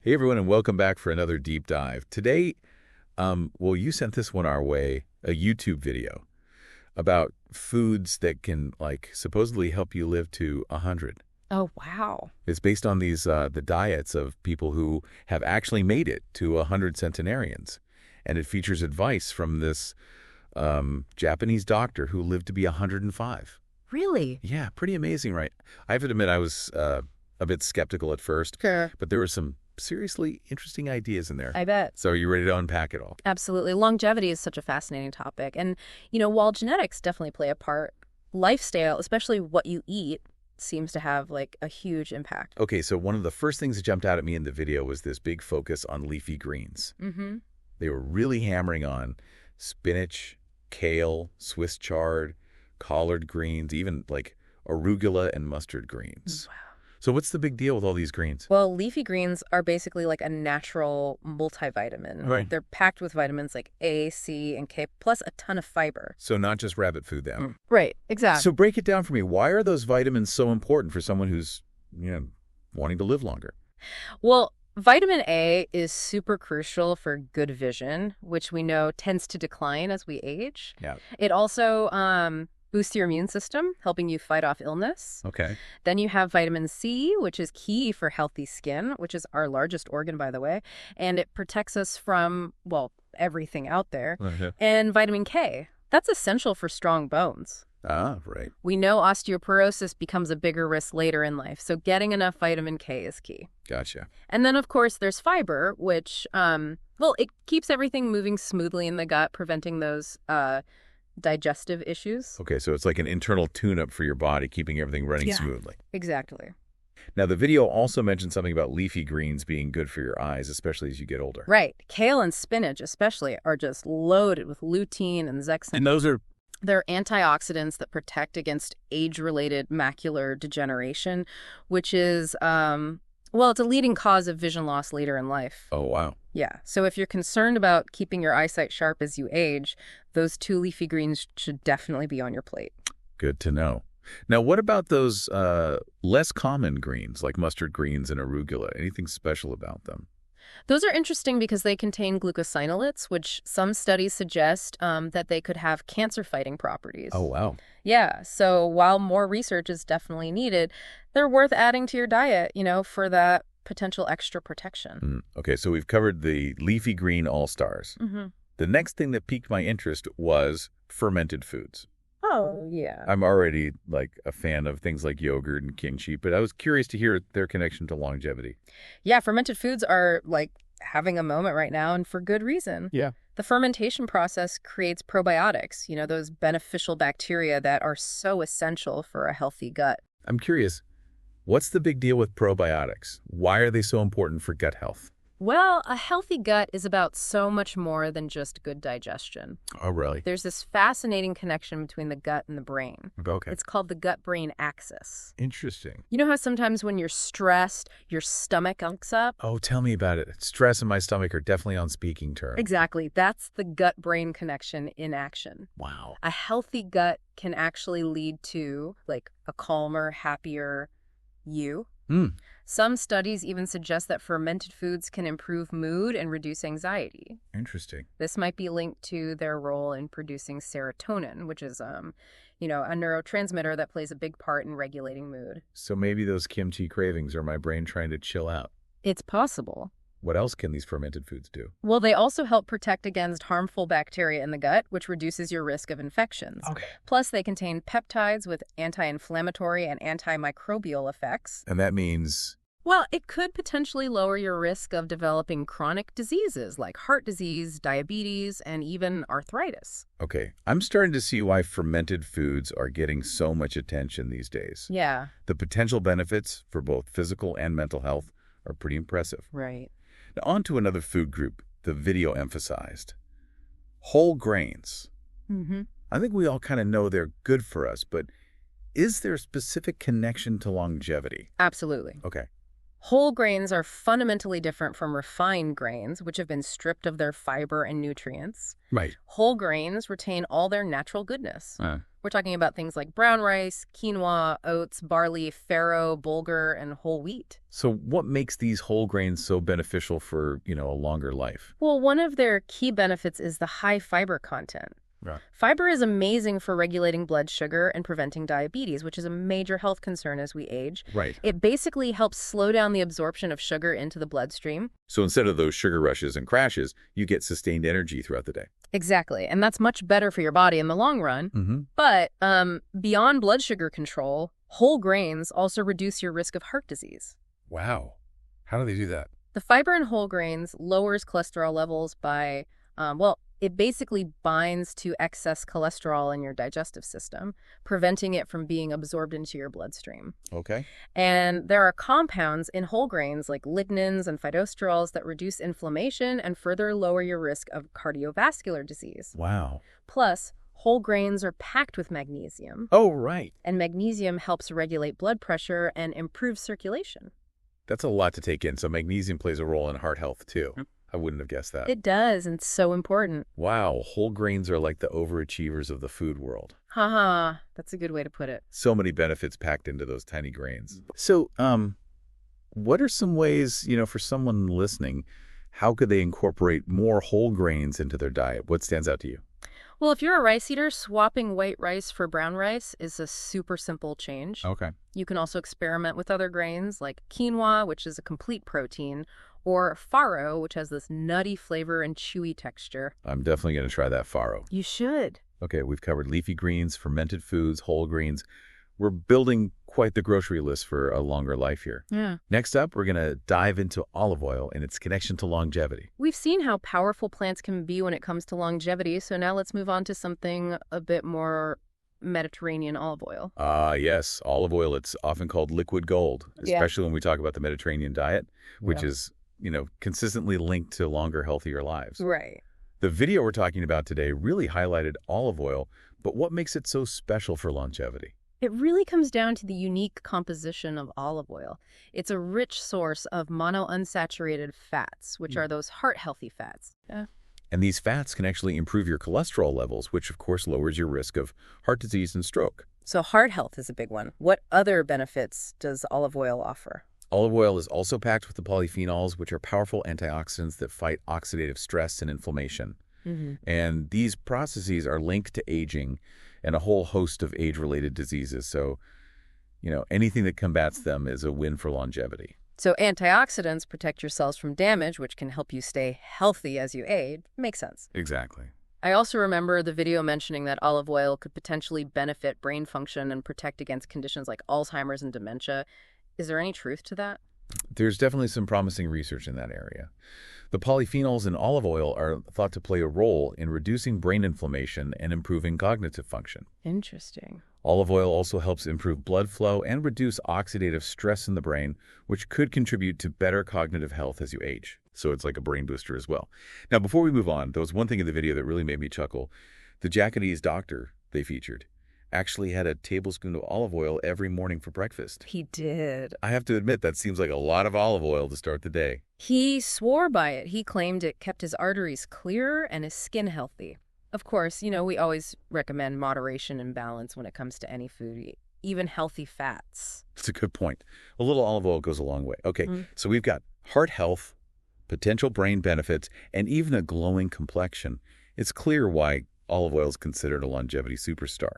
Hey everyone, and welcome back for another deep dive. Today, well, you sent this one our way, a YouTube video about foods that can, supposedly help you live to 100. Oh, wow. It's based on the diets of people who have actually made it to 100 centenarians. And it features advice from this Japanese doctor who lived to be 105. Really? Yeah, pretty amazing, right? I have to admit I was a bit skeptical at first, Sure. but there were some seriously interesting ideas in there. I bet. So are you ready to unpack it all? Absolutely. Longevity is such a fascinating topic. And, while genetics definitely play a part, lifestyle, especially what you eat, seems to have a huge impact. Okay, so one of the first things that jumped out at me in the video was this big focus on leafy greens. Mm-hmm. They were really hammering on spinach, kale, Swiss chard, collard greens, even arugula and mustard greens. Wow. So what's the big deal with all these greens? Well, leafy greens are basically like a natural multivitamin. Right. They're packed with vitamins like A, C, and K, plus a ton of fiber. So not just rabbit food then. Right, exactly. So break it down for me. Why are those vitamins so important for someone who's, wanting to live longer? Well, vitamin A is super crucial for good vision, which we know tends to decline as we age. Yeah. It also boosts your immune system, helping you fight off illness. Okay. Then you have vitamin C, which is key for healthy skin, which is our largest organ, by the way. And it protects us from, everything out there. Uh-huh. And vitamin K, that's essential for strong bones. Ah, right. We know osteoporosis becomes a bigger risk later in life, so getting enough vitamin K is key. Gotcha. And then, of course, there's fiber, which, it keeps everything moving smoothly in the gut, preventing those digestive issues. Okay, so it's like an internal tune-up for your body, keeping everything running Yeah. smoothly. Exactly. Now, the video also mentioned something about leafy greens being good for your eyes, especially as you get older. Right. Kale and spinach, especially, are just loaded with lutein and zeaxanthin. And those are... They're antioxidants that protect against age-related macular degeneration, which is, it's a leading cause of vision loss later in life. Oh, wow. Yeah. So if you're concerned about keeping your eyesight sharp as you age, those two leafy greens should definitely be on your plate. Good to know. Now, what about those less common greens, like mustard greens and arugula? Anything special about them? Those are interesting because they contain glucosinolates, which some studies suggest that they could have cancer-fighting properties. Oh, wow. Yeah, so while more research is definitely needed, they're worth adding to your diet, for that potential extra protection. Okay, so we've covered the leafy green all-stars. Mm-hmm. The next thing that piqued my interest was fermented foods. Oh, yeah. I'm already a fan of things like yogurt and kimchi, but I was curious to hear their connection to longevity. Yeah, fermented foods are having a moment right now, and for good reason. Yeah. The fermentation process creates probiotics, those beneficial bacteria that are so essential for a healthy gut. I'm curious, what's the big deal with probiotics? Why are they so important for gut health? Well, a healthy gut is about so much more than just good digestion. Oh, really? There's this fascinating connection between the gut and the brain. Okay. It's called the gut-brain axis. Interesting. You know how sometimes when you're stressed, your stomach unks up? Oh, tell me about it. Stress and my stomach are definitely on speaking terms. Exactly. That's the gut-brain connection in action. Wow. A healthy gut can actually lead to a calmer, happier you. Some studies even suggest that fermented foods can improve mood and reduce anxiety. Interesting. This might be linked to their role in producing serotonin, which is, a neurotransmitter that plays a big part in regulating mood. So maybe those kimchi cravings are my brain trying to chill out. It's possible. What else can these fermented foods do? Well, they also help protect against harmful bacteria in the gut, which reduces your risk of infections. Okay. Plus, they contain peptides with anti-inflammatory and antimicrobial effects. And that means... Well, it could potentially lower your risk of developing chronic diseases like heart disease, diabetes, and even arthritis. Okay, I'm starting to see why fermented foods are getting so much attention these days. Yeah. The potential benefits for both physical and mental health are pretty impressive. Right. Now, on to another food group the video emphasized. Whole grains. Mm-hmm. I think we all kind of know they're good for us, but is there a specific connection to longevity? Absolutely. Okay. Whole grains are fundamentally different from refined grains, which have been stripped of their fiber and nutrients. Right. Whole grains retain all their natural goodness. We're talking about things like brown rice, quinoa, oats, barley, farro, bulgur, and whole wheat. So what makes these whole grains so beneficial for, a longer life? Well, one of their key benefits is the high fiber content. Right. Fiber is amazing for regulating blood sugar and preventing diabetes, which is a major health concern as we age. Right. It basically helps slow down the absorption of sugar into the bloodstream. So instead of those sugar rushes and crashes, you get sustained energy throughout the day. Exactly. And that's much better for your body in the long run. Mm-hmm. But beyond blood sugar control, whole grains also reduce your risk of heart disease. Wow. How do they do that? The fiber in whole grains lowers cholesterol levels by, it basically binds to excess cholesterol in your digestive system, preventing it from being absorbed into your bloodstream. Okay. And there are compounds in whole grains like lignans and phytosterols that reduce inflammation and further lower your risk of cardiovascular disease. Wow. Plus, whole grains are packed with magnesium. Oh, right. And magnesium helps regulate blood pressure and improve circulation. That's a lot to take in. So magnesium plays a role in heart health, too. Yep. I wouldn't have guessed that. It does, and it's so important. Wow, whole grains are like the overachievers of the food world. Haha, that's a good way to put it. So many benefits packed into those tiny grains. So, what are some ways, for someone listening, how could they incorporate more whole grains into their diet? What stands out to you? Well, if you're a rice eater, swapping white rice for brown rice is a super simple change. Okay. You can also experiment with other grains like quinoa, which is a complete protein, or farro, which has this nutty flavor and chewy texture. I'm definitely going to try that farro. You should. Okay, we've covered leafy greens, fermented foods, whole grains. We're building quite the grocery list for a longer life here. Yeah. Next up, we're going to dive into olive oil and its connection to longevity. We've seen how powerful plants can be when it comes to longevity, so now let's move on to something a bit more Mediterranean olive oil. Yes, olive oil. It's often called liquid gold, especially when we talk about the Mediterranean diet, which is, consistently linked to longer, healthier lives. Right. The video we're talking about today really highlighted olive oil, but what makes it so special for longevity? It really comes down to the unique composition of olive oil. It's a rich source of monounsaturated fats, which are those heart-healthy fats. Yeah. And these fats can actually improve your cholesterol levels, which of course lowers your risk of heart disease and stroke. So heart health is a big one. What other benefits does olive oil offer? Olive oil is also packed with the polyphenols, which are powerful antioxidants that fight oxidative stress and inflammation. Mm-hmm. And these processes are linked to aging and a whole host of age-related diseases. So, anything that combats them is a win for longevity. So antioxidants protect your cells from damage, which can help you stay healthy as you age. Makes sense. Exactly. I also remember the video mentioning that olive oil could potentially benefit brain function and protect against conditions like Alzheimer's and dementia. Is there any truth to that? There's definitely some promising research in that area. The polyphenols in olive oil are thought to play a role in reducing brain inflammation and improving cognitive function. Interesting. Olive oil also helps improve blood flow and reduce oxidative stress in the brain, which could contribute to better cognitive health as you age. So it's like a brain booster as well. Now, before we move on, there was one thing in the video that really made me chuckle. The Japanese doctor they featured actually had a tablespoon of olive oil every morning for breakfast. He did. I have to admit, that seems like a lot of olive oil to start the day. He swore by it. He claimed it kept his arteries clearer and his skin healthy. Of course, we always recommend moderation and balance when it comes to any food, even healthy fats. That's a good point. A little olive oil goes a long way. Okay, So we've got heart health, potential brain benefits, and even a glowing complexion. It's clear why olive oil is considered a longevity superstar.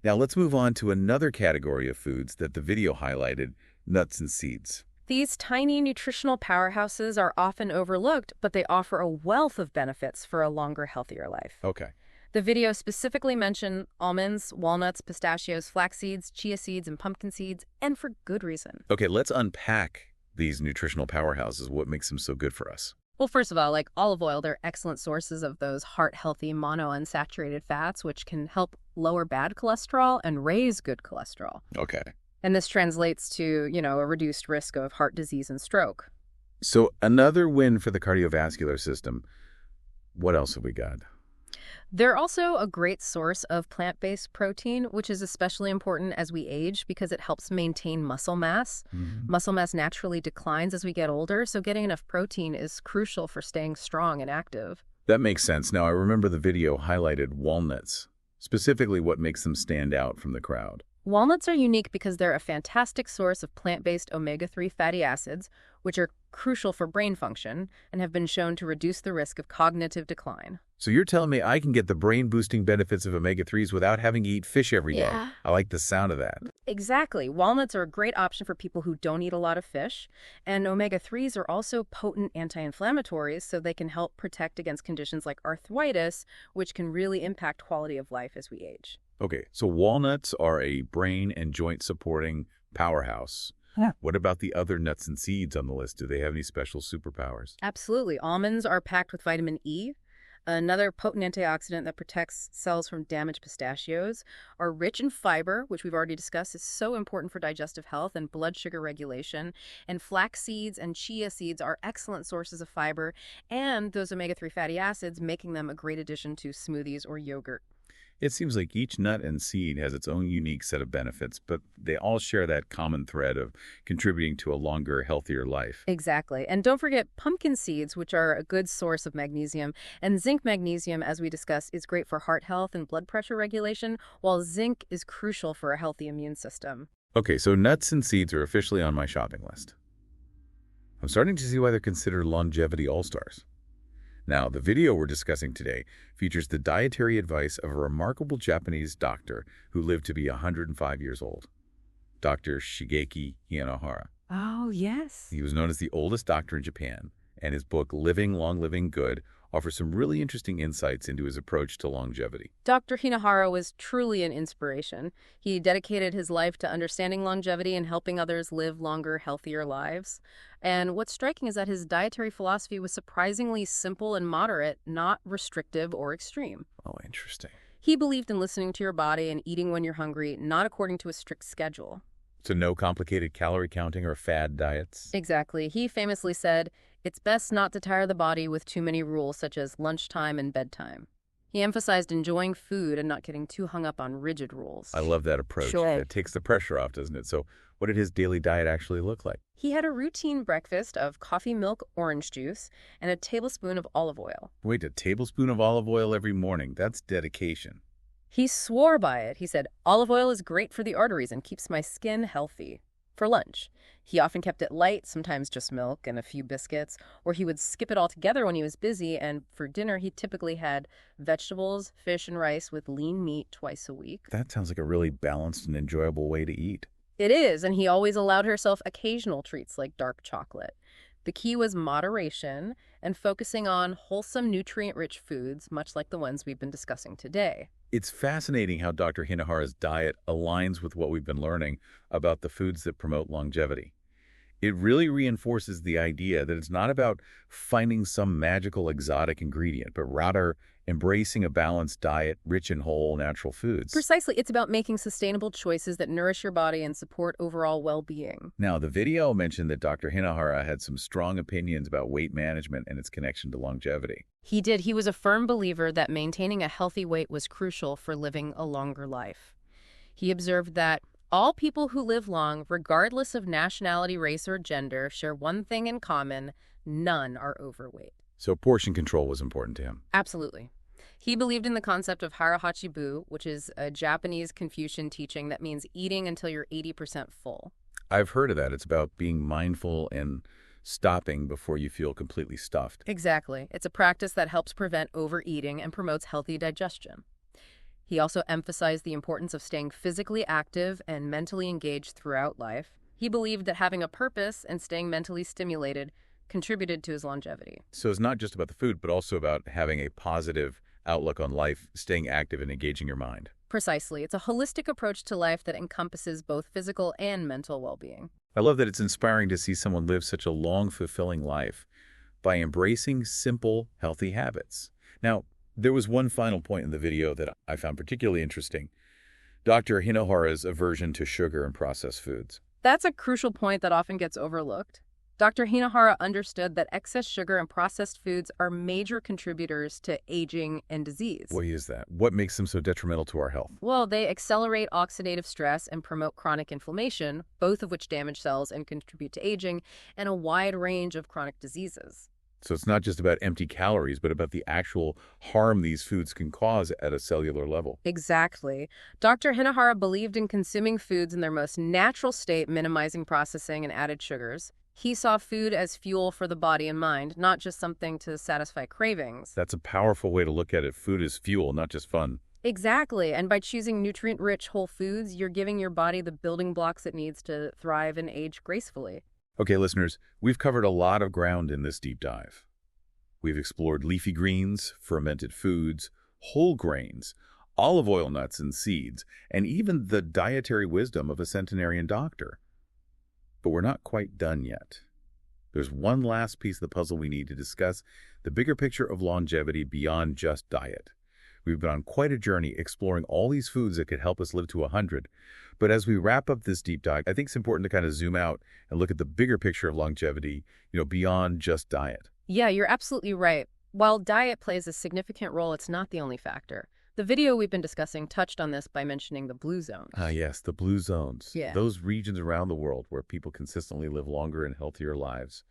Now let's move on to another category of foods that the video highlighted, nuts and seeds. These tiny nutritional powerhouses are often overlooked, but they offer a wealth of benefits for a longer, healthier life. Okay. The video specifically mentioned almonds, walnuts, pistachios, flax seeds, chia seeds, and pumpkin seeds, and for good reason. Okay, let's unpack these nutritional powerhouses, what makes them so good for us. Well, first of all, like olive oil, they're excellent sources of those heart-healthy monounsaturated fats, which can help lower bad cholesterol and raise good cholesterol. Okay. And this translates to, a reduced risk of heart disease and stroke. So another win for the cardiovascular system. What else have we got? They're also a great source of plant-based protein, which is especially important as we age because it helps maintain muscle mass. Mm-hmm. Muscle mass naturally declines as we get older, so getting enough protein is crucial for staying strong and active. That makes sense. Now, I remember the video highlighted walnuts. Specifically, what makes them stand out from the crowd? Walnuts are unique because they're a fantastic source of plant-based omega-3 fatty acids, which are crucial for brain function and have been shown to reduce the risk of cognitive decline. So you're telling me I can get the brain-boosting benefits of omega-3s without having to eat fish every day? Yeah. I like the sound of that. Exactly. Walnuts are a great option for people who don't eat a lot of fish, and omega-3s are also potent anti-inflammatories, so they can help protect against conditions like arthritis, which can really impact quality of life as we age. Okay, so walnuts are a brain and joint supporting powerhouse. Yeah. What about the other nuts and seeds on the list? Do they have any special superpowers? Absolutely. Almonds are packed with vitamin E, another potent antioxidant that protects cells from damaged pistachios, are rich in fiber, which we've already discussed is so important for digestive health and blood sugar regulation, and flax seeds and chia seeds are excellent sources of fiber, and those omega-3 fatty acids, making them a great addition to smoothies or yogurt. It seems like each nut and seed has its own unique set of benefits, but they all share that common thread of contributing to a longer, healthier life. Exactly. And don't forget pumpkin seeds, which are a good source of magnesium. And zinc magnesium, as we discussed, is great for heart health and blood pressure regulation, while zinc is crucial for a healthy immune system. Okay, so nuts and seeds are officially on my shopping list. I'm starting to see why they're considered longevity all-stars. Now, the video we're discussing today features the dietary advice of a remarkable Japanese doctor who lived to be 105 years old, Dr. Shigeaki Hinohara. Oh, yes. He was known as the oldest doctor in Japan, and his book, Living Long, Living Good, offers some really interesting insights into his approach to longevity. Dr. Hinohara was truly an inspiration. He dedicated his life to understanding longevity and helping others live longer, healthier lives. And what's striking is that his dietary philosophy was surprisingly simple and moderate, not restrictive or extreme. Oh, interesting. He believed in listening to your body and eating when you're hungry, not according to a strict schedule. So no complicated calorie counting or fad diets? Exactly. He famously said, "It's best not to tire the body with too many rules such as lunchtime and bedtime." He emphasized enjoying food and not getting too hung up on rigid rules. I love that approach. Sure. It takes the pressure off, doesn't it? So what did his daily diet actually look like? He had a routine breakfast of coffee, milk, orange juice, and a tablespoon of olive oil. Wait, a tablespoon of olive oil every morning. That's dedication. He swore by it. He said, "Olive oil is great for the arteries and keeps my skin healthy." For lunch, he often kept it light, sometimes just milk and a few biscuits, or he would skip it altogether when he was busy, and for dinner he typically had vegetables, fish, and rice with lean meat twice a week. That sounds like a really balanced and enjoyable way to eat. It is, and he always allowed herself occasional treats like dark chocolate. The key was moderation and focusing on wholesome, nutrient-rich foods, much like the ones we've been discussing today. It's fascinating how Dr. Hinohara's diet aligns with what we've been learning about the foods that promote longevity. It really reinforces the idea that it's not about finding some magical exotic ingredient, but rather embracing a balanced diet rich in whole, natural foods. Precisely, it's about making sustainable choices that nourish your body and support overall well-being. Now, the video mentioned that Dr. Hinohara had some strong opinions about weight management and its connection to longevity. He did. He was a firm believer that maintaining a healthy weight was crucial for living a longer life. He observed that all people who live long, regardless of nationality, race, or gender, share one thing in common: none are overweight. So portion control was important to him. Absolutely. He believed in the concept of hara-hachi-bu, which is a Japanese Confucian teaching that means eating until you're 80% full. I've heard of that. It's about being mindful and stopping before you feel completely stuffed. Exactly. It's a practice that helps prevent overeating and promotes healthy digestion. He also emphasized the importance of staying physically active and mentally engaged throughout life. He believed that having a purpose and staying mentally stimulated contributed to his longevity. So it's not just about the food, but also about having a positive outlook on life, staying active and engaging your mind. Precisely. It's a holistic approach to life that encompasses both physical and mental well-being. I love that it's inspiring to see someone live such a long, fulfilling life by embracing simple, healthy habits. Now, there was one final point in the video that I found particularly interesting: Dr. Hinohara's aversion to sugar and processed foods. That's a crucial point that often gets overlooked. Dr. Hinohara understood that excess sugar and processed foods are major contributors to aging and disease. What is that? What makes them so detrimental to our health? Well, they accelerate oxidative stress and promote chronic inflammation, both of which damage cells and contribute to aging and a wide range of chronic diseases. So it's not just about empty calories, but about the actual harm these foods can cause at a cellular level. Exactly. Dr. Hinohara believed in consuming foods in their most natural state, minimizing processing and added sugars. He saw food as fuel for the body and mind, not just something to satisfy cravings. That's a powerful way to look at it. Food is fuel, not just fun. Exactly. And by choosing nutrient-rich whole foods, you're giving your body the building blocks it needs to thrive and age gracefully. Okay, listeners, we've covered a lot of ground in this deep dive. We've explored leafy greens, fermented foods, whole grains, olive oil nuts and seeds, and even the dietary wisdom of a centenarian doctor. But we're not quite done yet. There's one last piece of the puzzle we need to discuss, the bigger picture of longevity beyond just diet. We've been on quite a journey exploring all these foods that could help us live to 100. But as we wrap up this deep dive, I think it's important to kind of zoom out and look at the bigger picture of longevity, beyond just diet. Yeah, you're absolutely right. While diet plays a significant role, it's not the only factor. The video we've been discussing touched on this by mentioning the blue zones. Yes, the blue zones. Yeah. Those regions around the world where people consistently live longer and healthier lives.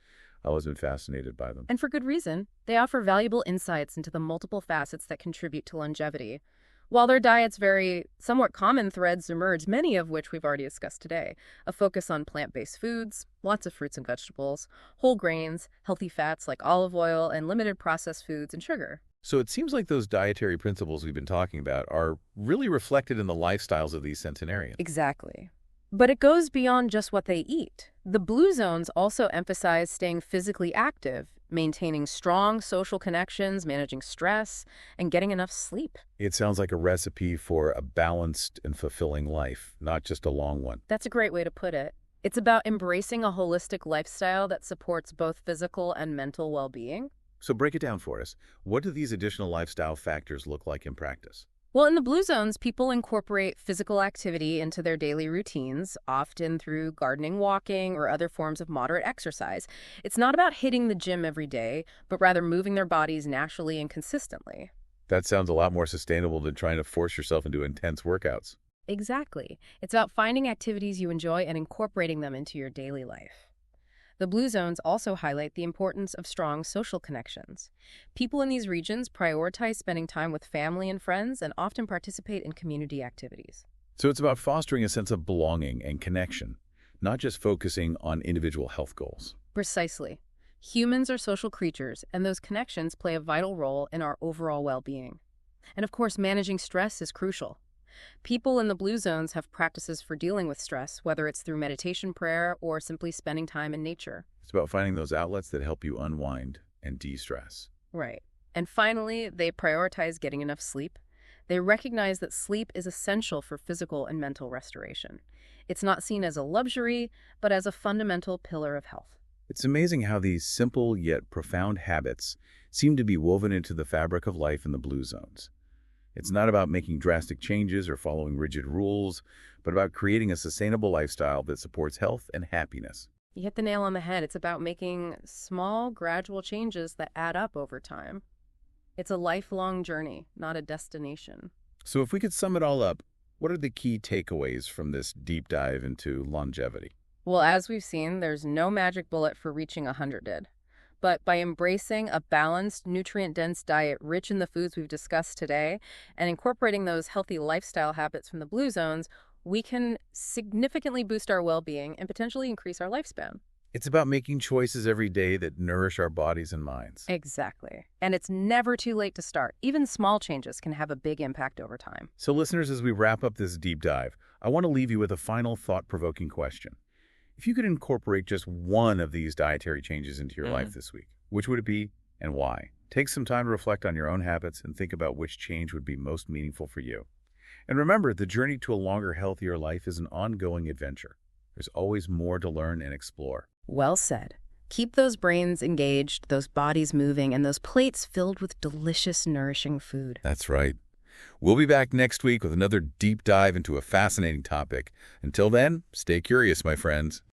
I've always been fascinated by them. And for good reason. They offer valuable insights into the multiple facets that contribute to longevity. While their diets vary, somewhat common threads emerge, many of which we've already discussed today. A focus on plant-based foods, lots of fruits and vegetables, whole grains, healthy fats like olive oil, and limited processed foods and sugar. So it seems like those dietary principles we've been talking about are really reflected in the lifestyles of these centenarians. Exactly. But it goes beyond just what they eat. The blue zones also emphasize staying physically active, maintaining strong social connections, managing stress, and getting enough sleep. It sounds like a recipe for a balanced and fulfilling life, not just a long one. That's a great way to put it. It's about embracing a holistic lifestyle that supports both physical and mental well-being. So break it down for us. What do these additional lifestyle factors look like in practice? Well, in the blue zones, people incorporate physical activity into their daily routines, often through gardening, walking, or other forms of moderate exercise. It's not about hitting the gym every day, but rather moving their bodies naturally and consistently. That sounds a lot more sustainable than trying to force yourself into intense workouts. Exactly. It's about finding activities you enjoy and incorporating them into your daily life. The blue zones also highlight the importance of strong social connections. People in these regions prioritize spending time with family and friends and often participate in community activities. So it's about fostering a sense of belonging and connection, not just focusing on individual health goals. Precisely. Humans are social creatures, and those connections play a vital role in our overall well-being. And of course, managing stress is crucial. People in the blue zones have practices for dealing with stress, whether it's through meditation, prayer, or simply spending time in nature. It's about finding those outlets that help you unwind and de-stress. Right. And finally, they prioritize getting enough sleep. They recognize that sleep is essential for physical and mental restoration. It's not seen as a luxury, but as a fundamental pillar of health. It's amazing how these simple yet profound habits seem to be woven into the fabric of life in the blue zones. It's not about making drastic changes or following rigid rules, but about creating a sustainable lifestyle that supports health and happiness. You hit the nail on the head. It's about making small, gradual changes that add up over time. It's a lifelong journey, not a destination. So if we could sum it all up, what are the key takeaways from this deep dive into longevity? Well, as we've seen, there's no magic bullet for reaching 100. But by embracing a balanced, nutrient-dense diet rich in the foods we've discussed today and incorporating those healthy lifestyle habits from the blue zones, we can significantly boost our well-being and potentially increase our lifespan. It's about making choices every day that nourish our bodies and minds. Exactly. And it's never too late to start. Even small changes can have a big impact over time. So listeners, as we wrap up this deep dive, I want to leave you with a final thought-provoking question. If you could incorporate just one of these dietary changes into your life this week, which would it be and why? Take some time to reflect on your own habits and think about which change would be most meaningful for you. And remember, the journey to a longer, healthier life is an ongoing adventure. There's always more to learn and explore. Well said. Keep those brains engaged, those bodies moving, and those plates filled with delicious, nourishing food. That's right. We'll be back next week with another deep dive into a fascinating topic. Until then, stay curious, my friends.